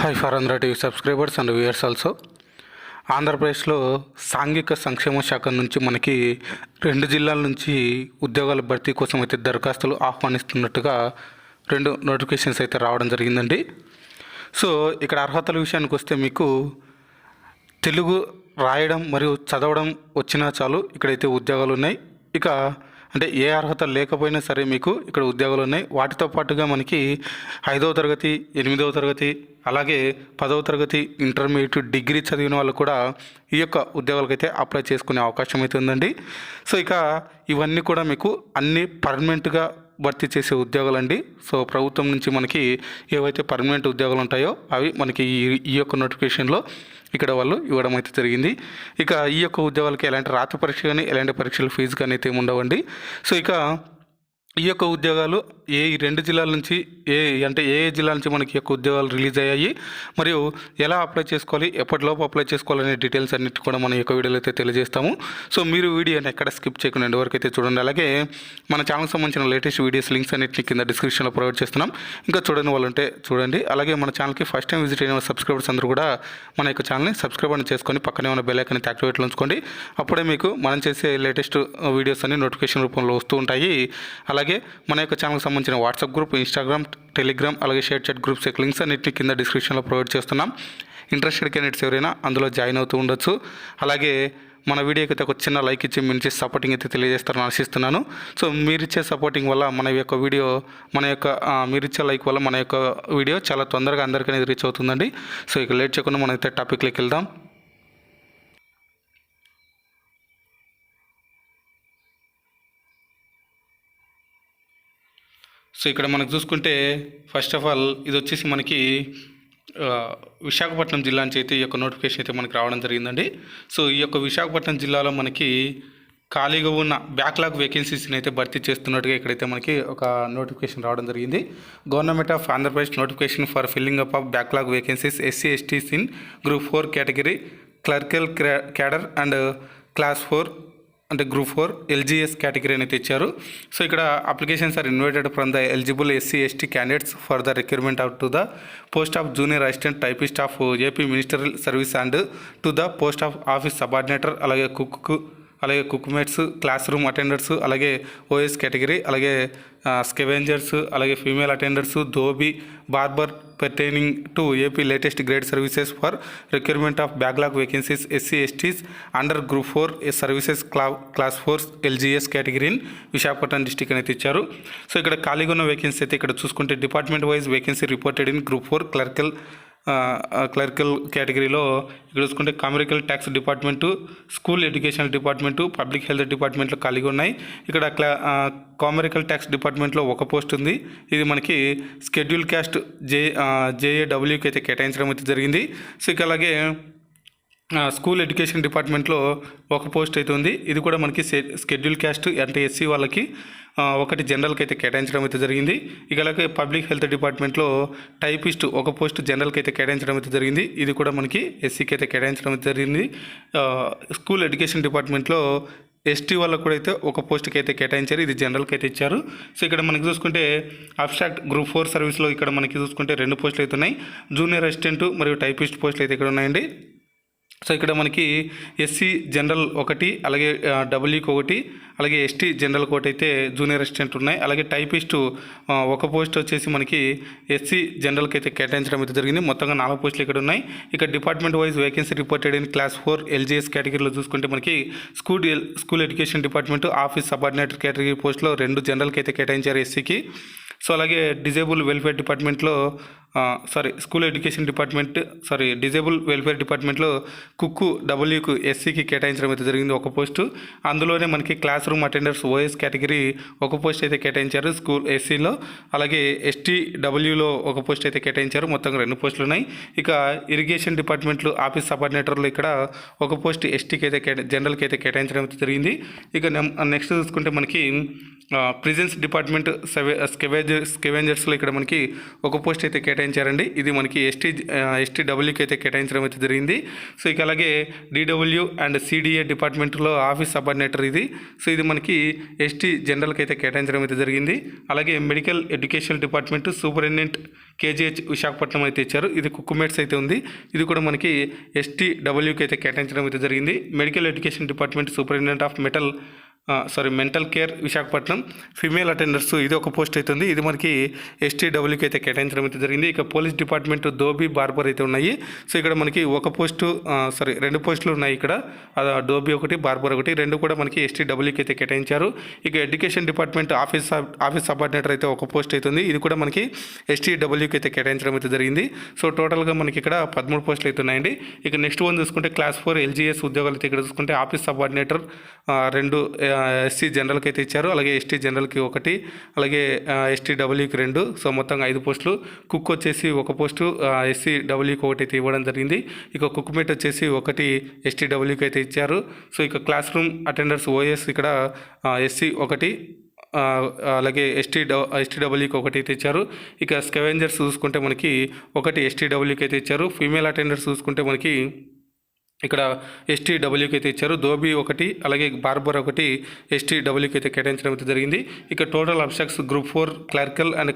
Hi for Andhra TV subscribers and viewers also. ఆంధ్రప్రదేశ్లో సాంఘిక సంక్షేమ శాఖ నుంచి మనకి 2 జిల్లాల నుంచి ఉద్యోగాల భర్తీ కోసం అయితే దరఖాస్తులు ఆహ్వానిస్తున్నట్టుగా 2 నోటిఫికేషన్స్ అయితే రావడం జరిగిందండి. సో ఇక్కడ అర్హతల విషయానికి వస్తే మీకు తెలుగు రాయడం మరియు చదవడం వచ్చినా చాలు, ఇక్కడైతే ఉద్యోగాలు ఉన్నాయి. ఇక అంటే ఏ అర్హత లేకపోయినా సరే మీకు ఇక్కడ ఉద్యోగాలు ఉన్నాయి. వాటితో పాటుగా మనకి 5వ తరగతి, 8వ తరగతి, అలాగే 10వ తరగతి, ఇంటర్మీడియట్, డిగ్రీ చదివిన వాళ్ళు కూడా ఈ యొక్క ఉద్యోగాలకైతే అప్లై చేసుకునే అవకాశం అయితే ఉందండి. సో ఇక ఇవన్నీ కూడా మీకు అన్నీ పర్మనెంట్గా భర్తీ చేసే ఉద్యోగాలండి. సో ప్రభుత్వం నుంచి మనకి ఏవైతే పర్మనెంట్ ఉద్యోగాలు ఉంటాయో అవి మనకి ఈ యొక్క నోటిఫికేషన్లో ఇక్కడ వాళ్ళు ఇవ్వడం అయితే జరిగింది. ఇక ఈ యొక్క ఉద్యోగాలకి ఎలాంటి రాత పరీక్ష కానీ ఎలాంటి పరీక్షలు ఫీజు కానీ అయితే ఉండవండి. సో ఇక ఈ యొక్క ఉద్యోగాలు ఈ 2 జిల్లాల నుంచి ఏ జిల్లా నుంచి మనకి యొక్క ఉద్యోగాలు రిలీజ్ అయ్యాయి, మరియు ఎలా అప్లై చేసుకోవాలి, ఎప్పటిలోపు అప్లై చేసుకోవాలనే డీటెయిల్స్ అన్నిటి కూడా మన యొక్క వీడియోలో అయితే తెలియజేస్తాము. సో మీరు వీడియోని ఎక్కడ స్కిప్ చేయకుండా ఎండ్ వరకు అయితే చూడండి. అలాగే మన ఛానల్కి సంబంధించిన లేటెస్ట్ వీడియోస్ లింక్స్ అన్నింటిని కింద డిస్క్రిప్షన్లో ప్రొవైడ్ చేస్తున్నాం. ఇంకా చూడని వాళ్ళు ఉంటే చూడండి. అలాగే మన ఛానల్కి ఫస్ట్ టైం విజిట్ అయిన సబ్స్క్రైబర్స్ అందరూ కూడా మన యొక్క ఛానల్ని సబ్స్క్రైబ్ చేసుకొని పక్కనే ఉన్న బెల్ ఐకాన్ని యాక్టివేట్లో ఉంచుకోండి. అప్పుడే మీకు మనం చేసే లేటెస్ట్ వీడియోస్ అన్ని నోటిఫికేషన్ రూపంలో వస్తూ ఉంటాయి. అలాగే మన యొక్క ఛానల్కి సంబంధించిన వాట్సాప్ గ్రూప్, ఇన్స్టాగ్రామ్, టెలిగ్రామ్, అలాగే షేర్ చాట్ గ్రూప్స్ యొక్క లింక్స్ అన్నింటినీ కింద డిస్క్రిప్షన్లో ప్రొవైడ్ చేస్తున్నాం. ఇంట్రెస్టెడ్ క్యాండిడేట్స్ ఎవరైనా అందులో జాయిన్ అవుతూ ఉండొచ్చు. అలాగే మన వీడియోకి అయితే ఒక చిన్న లైక్ ఇచ్చి మీ నుంచి సపోర్టింగ్ అయితే తెలియజేస్తారని ఆశిస్తున్నాను. సో మీరిచ్చే సపోర్టింగ్ వల్ల మీరిచ్చే లైక్ వల్ల మన యొక్క వీడియో చాలా తొందరగా అందరికీ అనేది రీచ్ అవుతుందండి. సో ఇక లేట్ చేయకుండా మనం అయితే టాపిక్లోకి వెళ్దాం. సో ఇక్కడ మనకు చూసుకుంటే ఫస్ట్ ఆఫ్ ఆల్ ఇది వచ్చేసి మనకి విశాఖపట్నం జిల్లా నుంచి అయితే ఈ యొక్క నోటిఫికేషన్ అయితే మనకి రావడం జరిగిందండి. సో ఈ యొక్క విశాఖపట్నం జిల్లాలో మనకి ఖాళీగా ఉన్న బ్యాక్లాగ్ వేకెన్సీస్ని అయితే భర్తీ చేస్తున్నట్టుగా ఇక్కడైతే మనకి ఒక నోటిఫికేషన్ రావడం జరిగింది. Government of Andhra Pradesh notification for filling up of backlog vacancies SC STs in group 4 category clerical cadre and class 4 అంటే గ్రూప్ 4 LGS కేటగిరీ అనేది ఇచ్చారు. సో ఇక్కడ applications are invited from the eligible SC ST candidates for the recruitment of to the post of junior assistant typist of AP ministerial service and to the post of office subordinator, అలాగే cook mates, class room attenders, అలాగే OS category, అలాగే scavengers, అలాగే female attenders, dhobi, barber pertaining to AP latest grade services for requirement of backlog vacancies SC STs under group 4 services class 4 LGS category in Visakhapatnam district అనేది ఇచ్చారు. So ఇక్కడ ఖాళీగా ఉన్న vacancy అయితే ఇక్కడ చూసుకుంటే department wise vacancy reported in group 4 clerical కేటగిరీలో ఇక్కడ చూసుకుంటే commercial tax department, school education department, public health డిపార్ట్మెంట్లో ఖాళీగా ఉన్నాయి. ఇక్కడ కామర్షియల్ ట్యాక్స్ డిపార్ట్మెంట్లో ఒక పోస్ట్ ఉంది. ఇది మనకి షెడ్యూల్ క్యాస్ట్ JAWకి అయితే కేటాయించడం అయితే జరిగింది. సో ఇక అలాగే స్కూల్ ఎడ్యుకేషన్ డిపార్ట్మెంట్లో ఒక పోస్ట్ అయితే ఉంది. ఇది కూడా మనకి షెడ్యూల్ క్యాస్ట్ అంటే SC వాళ్ళకి ఒకటి జనరల్కి అయితే కేటాయించడం అయితే జరిగింది. ఇక అలాగే పబ్లిక్ హెల్త్ డిపార్ట్మెంట్లో టైపిస్ట్ ఒక పోస్ట్ జనరల్కి అయితే కేటాయించడం అయితే జరిగింది. ఇది కూడా మనకి SCకి అయితే కేటాయించడం అయితే జరిగింది. స్కూల్ ఎడ్యుకేషన్ డిపార్ట్మెంట్లో ST వాళ్ళకు కూడా అయితే ఒక పోస్ట్కి అయితే కేటాయించారు. ఇది జనరల్కి అయితే ఇచ్చారు. సో ఇక్కడ మనకి చూసుకుంటే అబ్స్ట్రాక్ట్ గ్రూప్ 4 సర్వీస్లో ఇక్కడ మనకి చూసుకుంటే 2 పోస్టులు అయితే ఉన్నాయి. జూనియర్ అసిస్టెంట్ మరియు టైపిస్ట్ పోస్టులు అయితే ఇక్కడ ఉన్నాయండి. సో ఇక్కడ మనకి SC జనరల్ ఒకటి, అలాగే Wకి ఒకటి, అలాగే ST జనరల్ ఒకటి అయితే జూనియర్ అసిస్టెంట్ ఉన్నాయి. అలాగే టైపిస్ట్ ఒక పోస్ట్ వచ్చేసి మనకి SC జనరల్కి అయితే కేటాయించడం అయితే జరిగింది. మొత్తంగా 4 పోస్టులు ఇక్కడ ఉన్నాయి. ఇక department wise vacancy reported in class 4 LGS కేటగిరీలో చూసుకుంటే మనకి school education department office subordinator category పోస్టులో 2 జనరల్కి అయితే కేటాయించారు SCకి. సో అలాగే డిజేబుల్ వెల్ఫేర్ డిపార్ట్మెంట్లో డిజేబుల్ వెల్ఫేర్ డిపార్ట్మెంట్లో Wకు SCకి కేటాయించడం అయితే జరిగింది ఒక పోస్టు. అందులోనే మనకి class room attenders OS category ఒక పోస్ట్ అయితే కేటాయించారు స్కూల్ SCలో. అలాగే STWలో ఒక పోస్ట్ అయితే కేటాయించారు. మొత్తంగా 2 పోస్టులు ఉన్నాయి. ఇక ఇరిగేషన్ డిపార్ట్మెంట్లో ఆఫీస్ సబార్డినేటర్లో ఇక్కడ ఒక పోస్ట్ STకి అయితే జనరల్కి అయితే కేటాయించడం అయితే జరిగింది. ఇక నెక్స్ట్ చూసుకుంటే మనకి ప్రిజన్స్ డిపార్ట్మెంట్ స్కెవెంజర్స్లో ఇక్కడ మనకి ఒక పోస్ట్ అయితే కేటాయించారండి. ఇది మనకి ఎస్టీడబ్ల్యూకి అయితే కేటాయించడం అయితే జరిగింది. సో ఇక అలాగే డిడబ్ల్యూ అండ్ సిడిఏ డిపార్ట్మెంట్లో ఆఫీస్ సబార్డినేటర్ ఇది. సో ఇది మనకి ఎస్టీ జనరల్కి అయితే కేటాయించడం అయితే జరిగింది. అలాగే medical education department superintendent KGH Visakhapatnam అయితే ఇచ్చారు. ఇది కుక్కుమేట్స్ అయితే ఉంది. ఇది కూడా మనకి ఎస్టీడబ్ల్యూకి అయితే కేటాయించడం అయితే జరిగింది. Medical education department superintendent of mental care Visakhapatnam female attenders ఇది ఒక పోస్ట్ అవుతుంది. ఇది మనకి ఎస్టీడబ్ల్యూకి అయితే కేటాయించడం అయితే జరిగింది. ఇక పోలీస్ డిపార్ట్మెంట్ ధోబీ బార్బర్ అయితే ఉన్నాయి. సో ఇక్కడ మనకి రెండు పోస్టులు ఉన్నాయి. ఇక్కడ ధోబీ ఒకటి, బార్బర్ ఒకటి, రెండు కూడా మనకి ఎస్టీడబ్ల్యూకి అయితే కేటాయించారు. ఇక ఎడ్యుకేషన్ డిపార్ట్మెంట్ ఆఫీస్ సబార్డినేటర్ అయితే ఒక పోస్ట్ అవుతుంది. ఇది కూడా మనకి ఎస్టీడబ్ల్యూకి అయితే కేటాయించడం అయితే జరిగింది. సో టోటల్గా మనకి ఇక్కడ 13 పోస్టులు అయితే ఉన్నాయండి. ఇక నెక్స్ట్ వన్ చూసుకుంటే క్లాస్ 4 LGS ఉద్యోగాలు అయితే ఇక్కడ చూసుకుంటే ఆఫీస్ సబార్డినేటర్ 2 ఎస్సీ జనరల్కి అయితే ఇచ్చారు. అలాగే ఎస్టీ జనరల్కి 1, అలాగే ఎస్టీడబ్ల్యూకి 2. సో మొత్తంగా 5 పోస్టులు. కుక్ వచ్చేసి 1 పోస్టు ఎస్సీడబ్ల్యూకి 1 అయితే ఇవ్వడం జరిగింది. ఇక కుక్మేట్ వచ్చేసి 1 ఎస్టీడబ్ల్యూకి అయితే ఇచ్చారు. సో ఇక క్లాస్ రూమ్ అటెండర్స్ OS ఇక్కడ SC 1, అలాగే ఎస్టీడబ్ల్యూకి 1 అయితే ఇచ్చారు. ఇక స్కెవెంజర్స్ చూసుకుంటే మనకి 1 ఎస్టీడబ్ల్యూకి అయితే ఇచ్చారు. ఫీమేల్ అటెండర్స్ చూసుకుంటే మనకి ఇక్కడ ఎస్టీడబ్ల్యూకి అయితే ఇచ్చారు. ధోబీ 1, అలాగే బార్బర్ 1 ఎస్టీడబ్ల్యూకి అయితే కేటాయించడం అయితే జరిగింది. ఇక total abstracts group 4 clerical and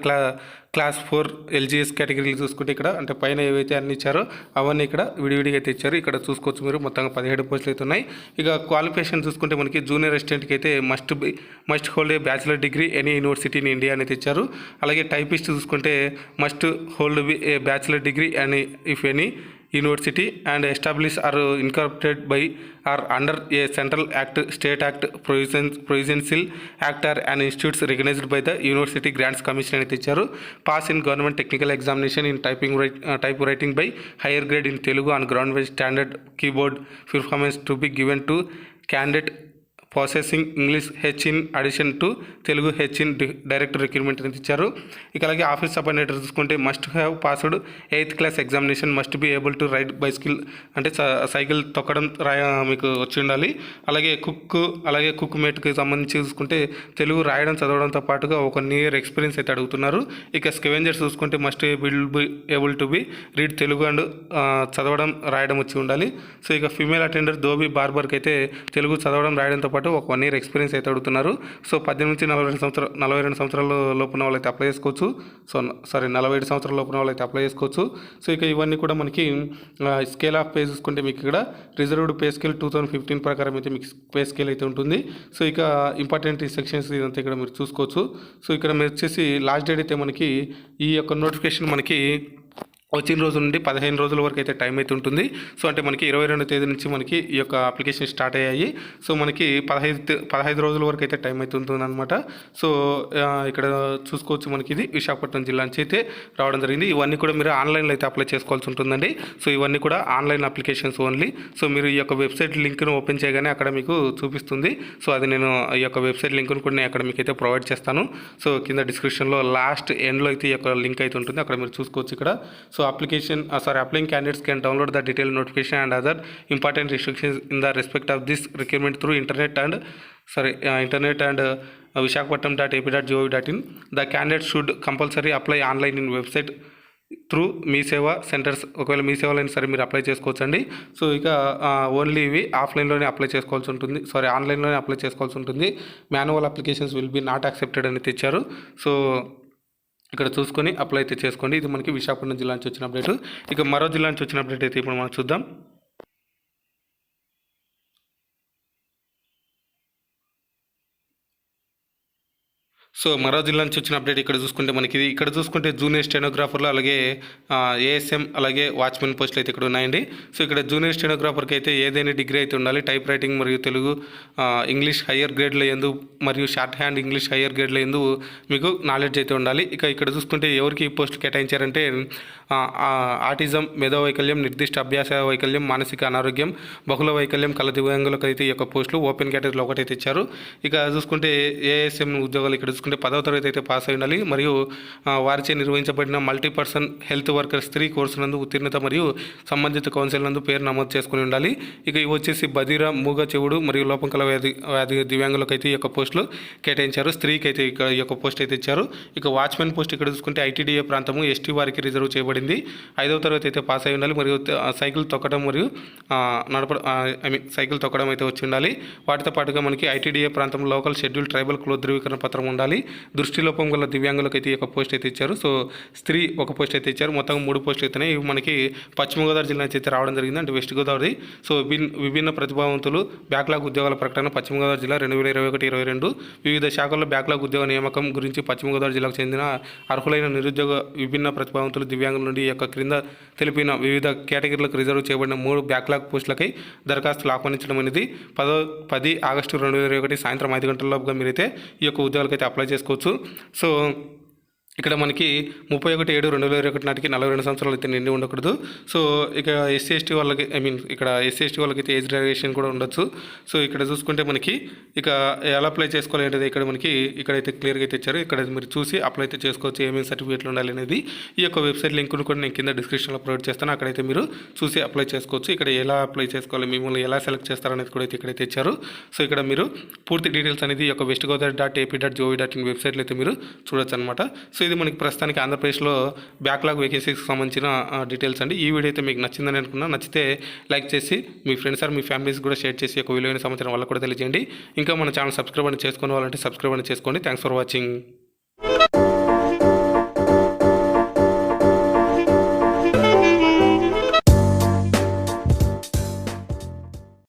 class 4 LGS కేటగిరీలు చూసుకుంటే ఇక్కడ అంటే పైన ఏవైతే అన్ని ఇచ్చారో అవన్నీ ఇక్కడ విడివిడిగా అయితే ఇచ్చారు. ఇక్కడ చూసుకోవచ్చు మీరు మొత్తంగా 17 పోస్టులు అయితే ఉన్నాయి. ఇక క్వాలిఫికేషన్ చూసుకుంటే మనకి జూనియర్ అసిస్టెంట్కి అయితే must hold a bachelor degree any university in India అనేది ఇచ్చారు. అలాగే టైపిస్ట్ చూసుకుంటే must hold a bachelor degree and if any university and establish or incorporated by or under a central act, state act, provincial act or an institutes recognized by the University Grants Commission అనేది ఇచ్చారు. Pass in government technical examination in type writing by higher grade in Telugu on ground wise standard keyboard performance to be given to candidate processing English H in addition to Telugu H in direct recruitment అనేది ఇచ్చారు. ఇక అలాగే office subordinator చూసుకుంటే must have passed 8th class examination, must be able to ride bicycle అంటే cycle తొక్కడం మీకు వచ్చి ఉండాలి. అలాగే కుక్ మేట్కి సంబంధించి చూసుకుంటే తెలుగు రాయడం చదవడంతో పాటుగా 1 year ఎక్స్పీరియన్స్ అయితే అడుగుతున్నారు. ఇక స్కెవెంజర్స్ చూసుకుంటే must able to be read Telugu and చదవడం రాయడం వచ్చి ఉండాలి. సో ఇక ఫీమేల్ అటెండర్ ధోబీ బార్బర్కి అయితే తెలుగు చదవడం రాయడంతో పాటు 1 year ఎక్స్పీరియన్స్ అయితే అడుగుతున్నారు. సో 18 నుంచి 42 సంవత్సరాల లోపున వాళ్ళైతే అప్లై చేసుకోవచ్చు. 47 సంవత్సరాల లోపున వాళ్ళైతే అప్లై చేసుకోవచ్చు. సో ఇక ఇవన్నీ కూడా మనకి స్కేల్ ఆఫ్ పే చూసుకుంటే మీకు ఇక్కడ రిజర్వ్డ్ పే స్కేల్ 2015 ప్రకారం అయితే మీకు పే స్కేల్ అయితే ఉంటుంది. సో ఇక ఇంపార్టెంట్ సెక్షన్స్ ఇదంతా ఇక్కడ మీరు చూసుకోవచ్చు. సో ఇక్కడ మీరు వచ్చేసి లాస్ట్ డేట్ అయితే మనకి ఈ యొక్క నోటిఫికేషన్ మనకి వచ్చిన రోజు నుండి 15 రోజుల వరకు అయితే టైం అయితే ఉంటుంది. సో అంటే మనకి 22వ తేదీ నుంచి మనకి ఈ యొక్క అప్లికేషన్ స్టార్ట్ అయ్యాయి. సో మనకి 15 రోజుల వరకు అయితే టైం అయితే ఉంటుంది అనమాట. సో ఇక్కడ చూసుకోవచ్చు మనకి ఇది విశాఖపట్నం జిల్లా నుంచి అయితే రావడం జరిగింది. ఇవన్నీ కూడా మీరు ఆన్లైన్లో అయితే అప్లై చేసుకోవాల్సి ఉంటుందండి. సో ఇవన్నీ కూడా ఆన్లైన్ అప్లికేషన్స్ ఓన్లీ. సో మీరు ఈ యొక్క వెబ్సైట్ లింక్ను ఓపెన్ చేయగానే అక్కడ మీకు చూపిస్తుంది. సో అది నేను ఈ యొక్క వెబ్సైట్ లింక్ను కూడా నేను అక్కడ మీకు అయితే ప్రొవైడ్ చేస్తాను. సో కింద డిస్క్రిప్షన్లో లాస్ట్ ఎండ్లో అయితే ఈ యొక్క లింక్ అయితే ఉంటుంది. అక్కడ మీరు చూసుకోవచ్చు ఇక్కడ. So applying candidates can download the detailed notification and other important restrictions in the respect of this requirement through internet and visakhapatnam.ap.gov.in. The candidate should compulsory apply online in website through Mee Seva centres. ఒకవేళ మీ సేవలో అయినా సరే మీరు apply చేసుకోవచ్చండి. So ఇక only ఇవి ఆన్లైన్లోనే apply చేసుకోవాల్సి ఉంటుంది. Manual applications will be not accepted అని తెచ్చారు. సో ఇక్కడ చూసుకొని అప్లై అయితే చేసుకోండి. ఇది మనకి విశాఖపట్నం జిల్లా నుంచి వచ్చిన అప్డేట్. ఇక మరో జిల్లా నుంచి వచ్చిన అప్డేట్ అయితే ఇప్పుడు మనం చూద్దాం. సో మరో జిల్లా నుంచి వచ్చిన అప్డేట్ ఇక్కడ చూసుకుంటే జూనియర్ స్టెనోగ్రాఫర్లు అలాగే ASM అలాగే వాచ్మెన్ పోస్టులు అయితే ఇక్కడ ఉన్నాయండి. సో ఇక్కడ జూనియర్ స్టెనోగ్రాఫర్కి అయితే ఏదైనా డిగ్రీ అయితే ఉండాలి. టైప్ రైటింగ్ మరియు తెలుగు ఇంగ్లీష్ హయ్యర్ గ్రేడ్లో ఎందు మరియు షార్ట్ హ్యాండ్ ఇంగ్లీష్ హయ్యర్ గ్రేడ్లో ఎందు మీకు నాలెడ్జ్ అయితే ఉండాలి. ఇక ఇక్కడ చూసుకుంటే ఎవరికి ఈ పోస్టులు కేటాయించారంటే ఆటిజం, మేధో వైకల్యం, నిర్దిష్ట అభ్యాస వైకల్యం, మానసిక అనారోగ్యం, బహుళ వైకల్యం కల దివ్యాంగులకు అయితే ఈ యొక్క పోస్టులు ఓపెన్ కేటగిరీలో ఒకటైతే ఇచ్చారు. ఇక చూసుకుంటే ASM ఉద్యోగాలు ఇక్కడ చూసుకుంటే 10వ తరగతి అయితే పాస్ అయి ఉండాలి మరియు వారిచే నిర్వహించబడిన మల్టీపర్సన్ హెల్త్ వర్కర్ స్త్రీ కోర్సు నందు ఉత్తీర్ణత మరియు సంబంధిత కౌన్సిల్ నందు పేరు నమోదు చేసుకుని ఉండాలి. ఇక ఇవి వచ్చేసి బదిర, మూగ చెవుడు మరియు లోపంకల వ్యాధి దివ్యాంగులకు అయితే ఈ యొక్క పోస్టులు కేటాయించారు. స్త్రీకి అయితే ఇక్కడ ఈ యొక్క పోస్ట్ అయితే ఇచ్చారు. ఇక వాచ్మెన్ పోస్ట్ ఇక్కడ చూసుకుంటే ఐటీడీఏ ప్రాంతము ఎస్టీ వారికి రిజర్వ్ చేయబడింది. 5వ తరగతి అయితే పాస్ అయి ఉండాలి మరియు సైకిల్ తొక్కడం మరియు సైకిల్ తొక్కడం అయితే వచ్చి ఉండాలి. వాటితో పాటుగా మనకి ఐటీడీఏ ప్రాంతంలో లోకల్ షెడ్యూల్ ట్రైబల్ కుల ధృవీకరణ పత్రం ఉండాలి. దృష్టిలోపం గల దివ్యాంగులకు అయితే ఈ యొక్క పోస్ట్ అయితే ఇచ్చారు. సో స్త్రీ ఒక పోస్ట్ అయితే ఇచ్చారు. మొత్తం 3 పోస్టులు అయితేనే ఇవి మనకి పశ్చిమ గోదావరి జిల్లా నుంచి అయితే రావడం జరిగింది, అంటే వెస్ట్ గోదావరి. సో విభిన్న ప్రతిభావంతులు బ్యాక్లాగ్ ఉద్యోగాల ప్రకటన పశ్చిమ గోదావరి జిల్లా 2021-22 వివిధ శాఖల్లో బ్యాక్లాగ్ ఉద్యోగ నియామకం గురించి పశ్చిమ గోదావరి జిల్లాకు చెందిన అర్హులైన నిరుద్యోగ విభిన్న ప్రతిభావంతులు దివ్యాంగుల నుండి ఈ యొక్క క్రింద తెలిపిన వివిధ కేటగిరీలకు రిజర్వ్ చేయబడిన 3 బ్యాక్లాగ్ పోస్టులకై దరఖాస్తులు ఆహ్వానించడం అనేది 10 ఆగస్టు 2021 సాయంత్రం 5 గంటలలోపుగా మీరైతే ఈ యొక్క ఉద్యోగాలకైతే అప్లై చేసుకోవచ్చు. సో ఇక్కడ మనకి 31/7/2021 నాటికి 42 సంవత్సరాలు అయితే నిండి ఉండకూడదు. సో ఇక ఎస్సీ ఎస్టీ వాళ్ళకి ఇక్కడ ఎస్సీ ఎస్టీ వాళ్ళకి అయితే ఏజ్ రిలాక్సేషన్ కూడా ఉండొచ్చు. సో ఇక్కడ చూసుకుంటే మనకి ఇక ఎలా అప్లై చేసుకోవాలి అనేది ఇక్కడ మనకి ఇక్కడైతే క్లియర్గా అయితే ఇచ్చారు. ఇక్కడ మీరు చూసి అప్లై అయితే చేసుకోవచ్చు, ఏమేమి సర్టిఫికేట్లు ఉండాలి అనేది. ఈ యొక్క వెబ్సైట్ లింక్ను కూడా నేను కింద డిస్క్రిప్షన్లో ప్రొవైడ్ చేస్తాను, అక్కడైతే మీరు చూసి అప్లై చేసుకోవచ్చు. ఇక్కడ ఎలా అప్లై చేసుకోవాలి, మిమ్మల్ని ఎలా సెలెక్ట్ చేస్తారనేది కూడా అయితే ఇక్కడైతే ఇచ్చారు. సో ఇక్కడ మీరు పూర్తి డీటెయిల్స్ అనేది ఈ యొక్క westgodavari.ap.gov.in వెబ్సైట్లో అయితే మీరు చూడొచ్చు అనమాట. సో ఇది మనకి ప్రస్తుతానికి ఆంధ్రప్రదేశ్లో బ్యాక్లాగ్ వేకెన్సీకి సంబంధించిన డీటెయిల్స్ అండి. ఈ వీడియో అయితే మీకు నచ్చిందని అనుకున్నా. నచ్చితే లైక్ చేసి మీ ఫ్రెండ్స్ మీ ఫ్యామిలీస్ కూడా షేర్ చేసి ఒక విలువైన సమాచారం వాళ్ళకు కూడా తెలియజేయండి. ఇంకా మన ఛానల్ సబ్స్క్రైబ్ అని చేసుకోవాలంటే సబ్స్క్రైబ్ అని చేసుకోండి. Thanks for watching.